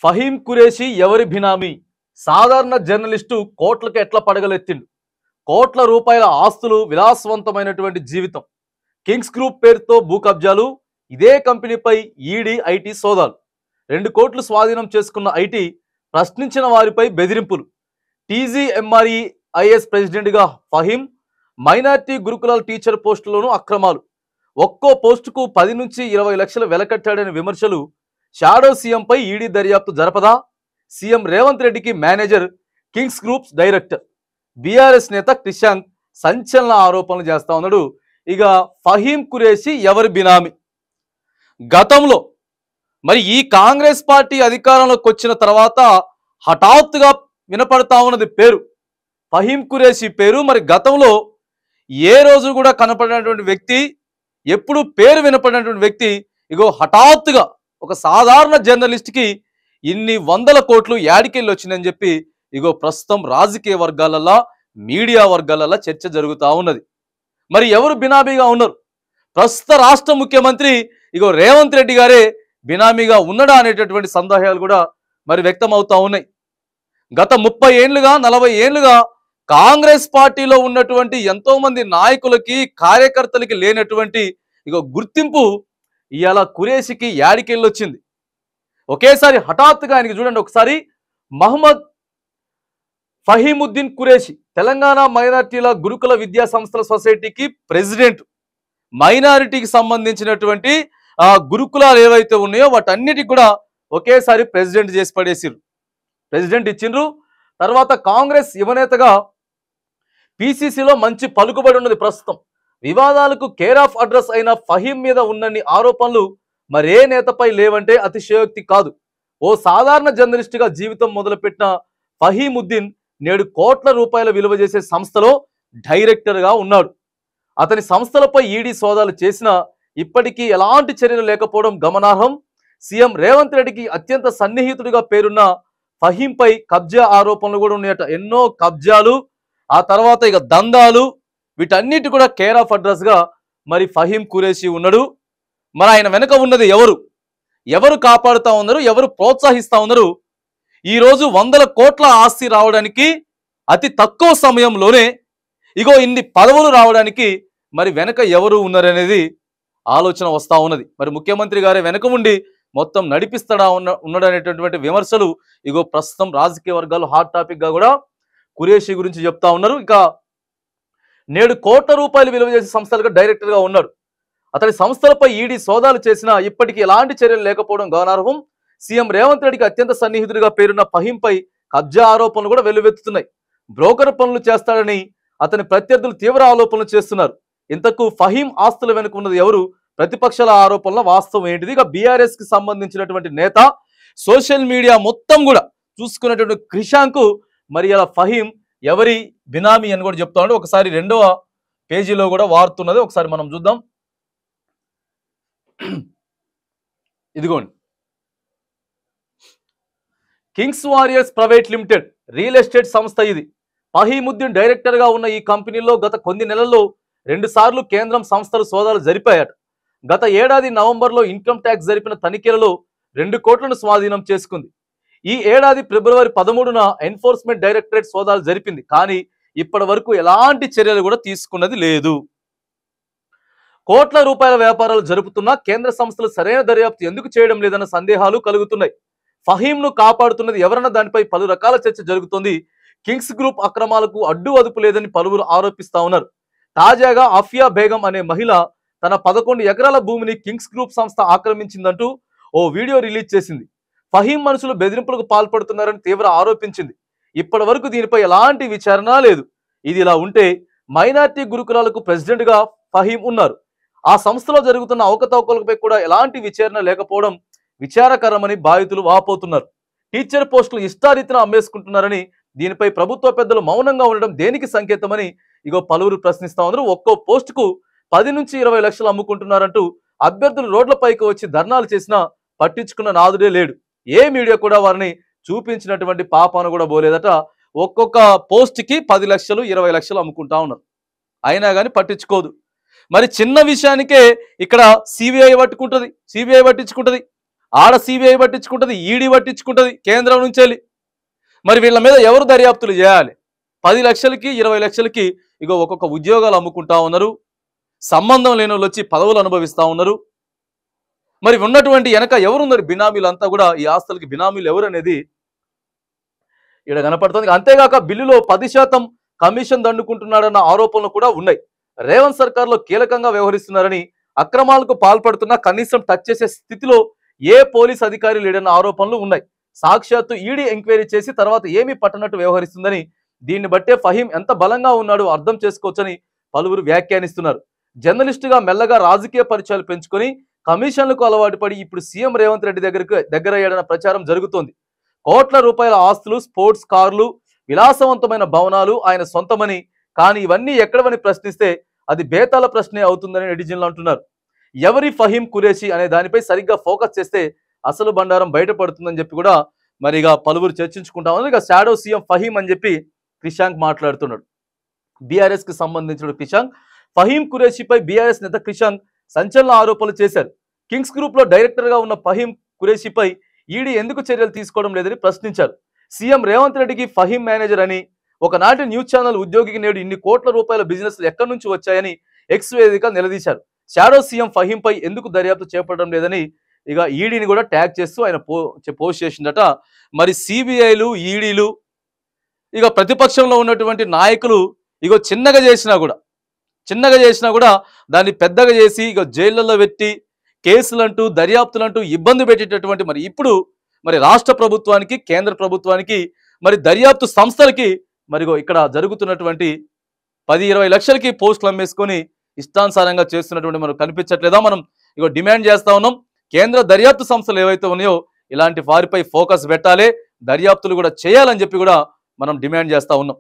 ఫహీం ఖురేషి ఎవరి బినామీ? సాధారణ జర్నలిస్టు కోట్లకు ఎట్లా పడగలెత్తిండు? కోట్ల రూపాయల ఆస్తులు, విలాసవంతమైనటువంటి జీవితం. కింగ్స్ గ్రూప్ పేరుతో భూ కబ్జాలు, ఇదే కంపెనీపై ఈడీ ఐటీ సోదాలు. 2 కోట్లు స్వాధీనం చేసుకున్న ఐటీ ప్రశ్నించిన వారిపై బెదిరింపులు. టీజీఎంఆర్ఈ ఐఎస్ ప్రెసిడెంట్గా ఫహీం, మైనార్టీ గురుకులాల టీచర్ పోస్టులోనూ అక్రమాలు. ఒక్కో పోస్టుకు 10 నుంచి 20 లక్షలు వెలకట్టాడని విమర్శలు. షాడో సీఎంపై ఈడీ దర్యాప్తు జరపదా? సీఎం రేవంత్ రెడ్డికి manager, Kings groups director. BRS నేత క్రిషాంక్ సంచలన ఆరోపణలు చేస్తా ఉన్నాడు. ఇక ఫహీం ఖురేషి ఎవరి బినామీ? గతంలో మరి ఈ కాంగ్రెస్ పార్టీ అధికారంలోకి వచ్చిన తర్వాత హఠాత్తుగా వినపడతా ఉన్నది పేరు, ఫహీం ఖురేషి పేరు. మరి గతంలో ఏ రోజు కూడా కనపడినటువంటి వ్యక్తి, ఎప్పుడు పేరు వినపడినటువంటి వ్యక్తి, ఇగో హఠాత్తుగా ఒక సాధారణ జర్నలిస్ట్కి ఇన్ని వందల కోట్లు యాడికెళ్ళి వచ్చిందని చెప్పి ఇగో ప్రస్తుతం రాజకీయ వర్గాలల్లో, మీడియా వర్గాలల్లో చర్చ జరుగుతూ ఉన్నది. మరి ఎవరు బినామీగా ఉన్నారు? ప్రస్తుత రాష్ట్ర ముఖ్యమంత్రి ఇగో రేవంత్ రెడ్డి గారే బినామీగా ఉన్నాడా అనేటటువంటి సందేహాలు కూడా మరి వ్యక్తం అవుతా ఉన్నాయి. గత 30 ఏళ్లుగా 40 ఏళ్లుగా కాంగ్రెస్ పార్టీలో ఉన్నటువంటి ఎంతో మంది నాయకులకి, కార్యకర్తలకి లేనటువంటి ఇగో గుర్తింపు ఇవాళ ఖురేషికి యాడికెళ్ళొచ్చింది. ఒకేసారి హఠాత్తుగా ఆయనకి చూడండి, ఒకసారి మహమ్మద్ ఫహీముద్దీన్ ఖురేషి తెలంగాణ మైనార్టీల గురుకుల విద్యా సంస్థల సొసైటీకి ప్రెసిడెంట్. మైనారిటీకి సంబంధించినటువంటి గురుకులాలు ఏవైతే ఉన్నాయో వాటన్నిటికి కూడా ఒకేసారి ప్రెసిడెంట్ చేసి పడేసిరు, ప్రెసిడెంట్ ఇచ్చిండ్రు. తర్వాత కాంగ్రెస్ యువనేతగా పిసిసిలో మంచి పలుకుబడి ఉన్నది. ప్రస్తుతం వివాదాలకు కేర్ ఆఫ్ అడ్రస్ అయిన ఫహీం మీద ఉన్నన్ని ఆరోపణలు మరే నేతపై లేవంటే అతిశయోక్తి కాదు. ఓ సాధారణ జర్నలిస్టుగా జీవితం మొదలుపెట్టిన ఫహీముద్దీన్ నేడు కోట్ల రూపాయల విలువ చేసే సంస్థలో డైరెక్టర్గా ఉన్నాడు. అతని సంస్థలపై ఈడీ సోదాలు చేసినా ఇప్పటికీ ఎలాంటి చర్యలు లేకపోవడం గమనార్హం. సీఎం రేవంత్ రెడ్డికి అత్యంత సన్నిహితుడిగా పేరున్న ఫహీంపై కబ్జా ఆరోపణలు కూడా ఉన్నాయట. ఎన్నో కబ్జాలు, ఆ తర్వాత ఇక దందాలు, వీటన్నిటి కూడా కేర్ ఆఫ్ అడ్రస్ గా మరి ఫహీం ఖురేషి ఉన్నాడు. మరి ఆయన వెనక ఉన్నది ఎవరు? ఎవరు కాపాడుతా ఉన్నారు? ఎవరు ప్రోత్సహిస్తా ఉన్నారు? ఈరోజు 100 కోట్ల ఆస్తి రావడానికి అతి తక్కువ సమయంలోనే ఇగో ఇన్ని పదవులు రావడానికి మరి వెనక ఎవరు ఉన్నారనేది ఆలోచన వస్తూ ఉన్నది. మరి ముఖ్యమంత్రి గారే వెనక ఉండి మొత్తం నడిపిస్తాడా ఉన్నాడనేటటువంటి విమర్శలు ఇగో ప్రస్తుతం రాజకీయ వర్గాలు హాట్ టాపిక్ గా కూడా ఖురేషి గురించి చెప్తా ఉన్నారు. ఇక నేడు కోట్ల రూపాయలు విలువ చేసే సంస్థలుగా డైరెక్టర్గా ఉన్నాడు. అతని సంస్థలపై ఈడీ సోదాలు చేసినా ఇప్పటికీ ఎలాంటి చర్యలు లేకపోవడం గమనార్హం. సీఎం రేవంత్ రెడ్డికి అత్యంత సన్నిహితుడిగా పేరున్న ఫహీంపై కబ్జా ఆరోపణలు కూడా వెల్లువెత్తుతున్నాయి. బ్రోకర్ పనులు చేస్తాడని అతని ప్రత్యర్థులు తీవ్ర ఆరోపణలు చేస్తున్నారు. ఇంతకు ఫహీం ఆస్తుల వెనుక ఉన్నది ఎవరు? ప్రతిపక్షాల ఆరోపణల వాస్తవం ఏంటిది? ఇక బీఆర్ఎస్ కి సంబంధించినటువంటి నేత, సోషల్ మీడియా మొత్తం కూడా చూసుకున్నటువంటి క్రిషాంక్ మరి అలా ఫహీం ఎవరి బినామీ అని కూడా చెప్తా ఉంటే ఒకసారి 2వ పేజీలో కూడా వారుతున్నది. ఒకసారి మనం చూద్దాం. ఇదిగోండి, Kings warriors private limited real estate సంస్థ ఇది. ఫహీముద్దీన్ డైరెక్టర్ గా ఉన్న ఈ కంపెనీలో గత కొన్ని నెలల్లో 2 సార్లు కేంద్రం సంస్థలు సోదాలు జరిపాయట. గత ఏడాది నవంబర్లో ఇన్కమ్ ట్యాక్స్ జరిపిన తనిఖీలలో 2 కోట్లను స్వాధీనం చేసుకుంది. ఈ ఏడాది ఫిబ్రవరి 13న ఎన్ఫోర్స్మెంట్ డైరెక్టరేట్ సోదాలు జరిపింది. కానీ ఇప్పటి వరకు ఎలాంటి చర్యలు కూడా తీసుకున్నది లేదు. కోట్ల రూపాయల వ్యాపారాలు జరుపుతున్నా కేంద్ర సంస్థలు సరైన దర్యాప్తు ఎందుకు చేయడం లేదన్న సందేహాలు కలుగుతున్నాయి. ఫహీంను కాపాడుతున్నది ఎవరన్న దానిపై పలు రకాల చర్చ జరుగుతోంది. కింగ్స్ గ్రూప్ అక్రమాలకు అడ్డు అదుపు లేదని పలువురు ఆరోపిస్తా ఉన్నారు. తాజాగా ఆఫియా బేగం అనే మహిళ తన 11 ఎకరాల భూమిని కింగ్స్ గ్రూప్ సంస్థ ఆక్రమించిందంటూ ఓ వీడియో రిలీజ్ చేసింది. ఫహీం మనుషులు బెదిరింపులకు పాల్పడుతున్నారని తీవ్ర ఆరోపించింది. ఇప్పటి వరకు దీనిపై ఎలాంటి విచారణ లేదు. ఇది ఇలా ఉంటే మైనార్టీ గురుకులాలకు ప్రెసిడెంట్ గా ఫహీం ఉన్నారు. ఆ సంస్థలో జరుగుతున్న అవకతవకలపై కూడా ఎలాంటి విచారణ లేకపోవడం విచారకరమని బాధితులు వాపోతున్నారు. టీచర్ పోస్టులు ఇష్టారీతిన అమ్మేసుకుంటున్నారని, దీనిపై ప్రభుత్వ పెద్దలు మౌనంగా ఉండడం దేనికి సంకేతమని ఇగో పలువురు ప్రశ్నిస్తా ఉన్నారు. ఒక్కో పోస్టుకు 10 నుంచి 20 లక్షలు అమ్ముకుంటున్నారంటూ అభ్యర్థులు రోడ్లపైకి వచ్చి ధర్నాలు చేసినా పట్టించుకున్న నాదుడే లేడు. ఏ మీడియా కూడా వారిని చూపించినటువంటి పాపాను కూడా పోలేదట. ఒక్కొక్క పోస్ట్కి 10 లక్షలు 20 లక్షలు అమ్ముకుంటా ఉన్నారు, అయినా కానీ పట్టించుకోదు. మరి చిన్న విషయానికే ఇక్కడ సిబిఐ పట్టించుకుంటుంది. ఆడ సిబిఐ పట్టించుకుంటుంది, ఈడీ పట్టించుకుంటుంది కేంద్రం నుంచి వెళ్ళి. మరి వీళ్ళ మీద ఎవరు దర్యాప్తులు చేయాలి? 10 లక్షలకి 20 లక్షలకి ఇగో ఒక్కొక్క ఉద్యోగాలు అమ్ముకుంటా ఉన్నారు, సంబంధం లేని వాళ్ళు వచ్చి పదవులు అనుభవిస్తూ ఉన్నారు. మరి ఉన్నటువంటి వెనక ఎవరున్నారు? బినామీలంతా కూడా ఈ ఆస్తులకి బినామీలు ఎవరు అనేది ఇక్కడ కనపడుతుంది. అంతేగాక బిల్లులో 10% కమిషన్ దండుకుంటున్నాడన్న ఆరోపణలు కూడా ఉన్నాయి. రేవంత్ సర్కార్లో కీలకంగా వ్యవహరిస్తున్నారని, అక్రమాలకు పాల్పడుతున్నా కనీసం టచ్ చేసే స్థితిలో ఏ పోలీస్ అధికారి లేడన్న ఆరోపణలు ఉన్నాయి. సాక్షాత్తు ఈడీ ఎంక్వైరీ చేసి తర్వాత ఏమీ పట్టనట్టు వ్యవహరిస్తుందని, దీన్ని బట్టే ఫహీం ఎంత బలంగా ఉన్నాడో అర్థం చేసుకోవచ్చని పలువురు వ్యాఖ్యానిస్తున్నారు. జర్నలిస్టుగా మెల్లగా రాజకీయ పరిచయాలు పెంచుకొని కమిషన్లకు అలవాటు పడి ఇప్పుడు సీఎం రేవంత్ రెడ్డి దగ్గరయ్యాడన్న ప్రచారం జరుగుతోంది. కోట్ల రూపాయల ఆస్తులు, స్పోర్ట్స్ కార్లు, విలాసవంతమైన భవనాలు ఆయన సొంతమని, కానీ ఇవన్నీ ఎక్కడవని ప్రశ్నిస్తే అది బేతాల ప్రశ్నే అవుతుందని నెటిజన్లు అంటున్నారు. ఎవరి ఫహీం ఖురేషీ అనే దానిపై సరిగ్గా ఫోకస్ చేస్తే అసలు బండారం బయటపడుతుందని చెప్పి కూడా మరిగా పలువురు చర్చించుకుంటా ఉన్నారు. ఇక షాడో సీఎం ఫహీం అని చెప్పి క్రిషాంక్ మాట్లాడుతున్నాడు. బీఆర్ఎస్ కి సంబంధించిన క్రిషాంక్ ఫహీం ఖురేషీపై బీఆర్ఎస్ నేత క్రిషాంక్ సంచలన ఆరోపణలు చేశారు. కింగ్స్ గ్రూప్ లో డైరెక్టర్ గా ఉన్న ఫహీం ఖురేషీపై ఈడీ ఎందుకు చర్యలు తీసుకోవడం లేదని ప్రశ్నించారు. సీఎం రేవంత్ రెడ్డికి ఫహీం మేనేజర్ అని, ఒకనాటి న్యూస్ ఛానల్ ఉద్యోగికి నేడు ఇన్ని కోట్ల రూపాయల బిజినెస్ ఎక్కడి నుంచి వచ్చాయని ఎక్స్ వేదిక నిలదీశారు. షాడో సీఎం ఫహీంపై ఎందుకు దర్యాప్తు చేపట్టడం లేదని ఇక ఈడీని కూడా ట్యాగ్ చేస్తూ ఆయన పోస్ట్ చేసిందట. మరి సిబిఐలు, ఈడీలు, ఇక ప్రతిపక్షంలో ఉన్నటువంటి నాయకులు ఇగో చిన్నగా చేసినా కూడా దాన్ని పెద్దగా చేసి ఇక జైళ్లలో పెట్టి కేసులంటూ దర్యాప్తులంటూ ఇబ్బంది పెట్టేటటువంటి మరి ఇప్పుడు మరి రాష్ట్ర ప్రభుత్వానికి, కేంద్ర ప్రభుత్వానికి, మరి దర్యాప్తు సంస్థలకి మరిగో ఇక్కడ జరుగుతున్నటువంటి 10-20 లక్షలకి పోస్టులు అమ్మేసుకొని ఇష్టానుసారంగా చేస్తున్నటువంటి మనకు కనిపించట్లేదా? మనం ఇగో డిమాండ్ చేస్తా ఉన్నాం. కేంద్ర దర్యాప్తు సంస్థలు ఏవైతే ఉన్నాయో ఇలాంటి వారిపై ఫోకస్ పెట్టాలి, దర్యాప్తులు కూడా చేయాలని చెప్పి కూడా మనం డిమాండ్ చేస్తా ఉన్నాం.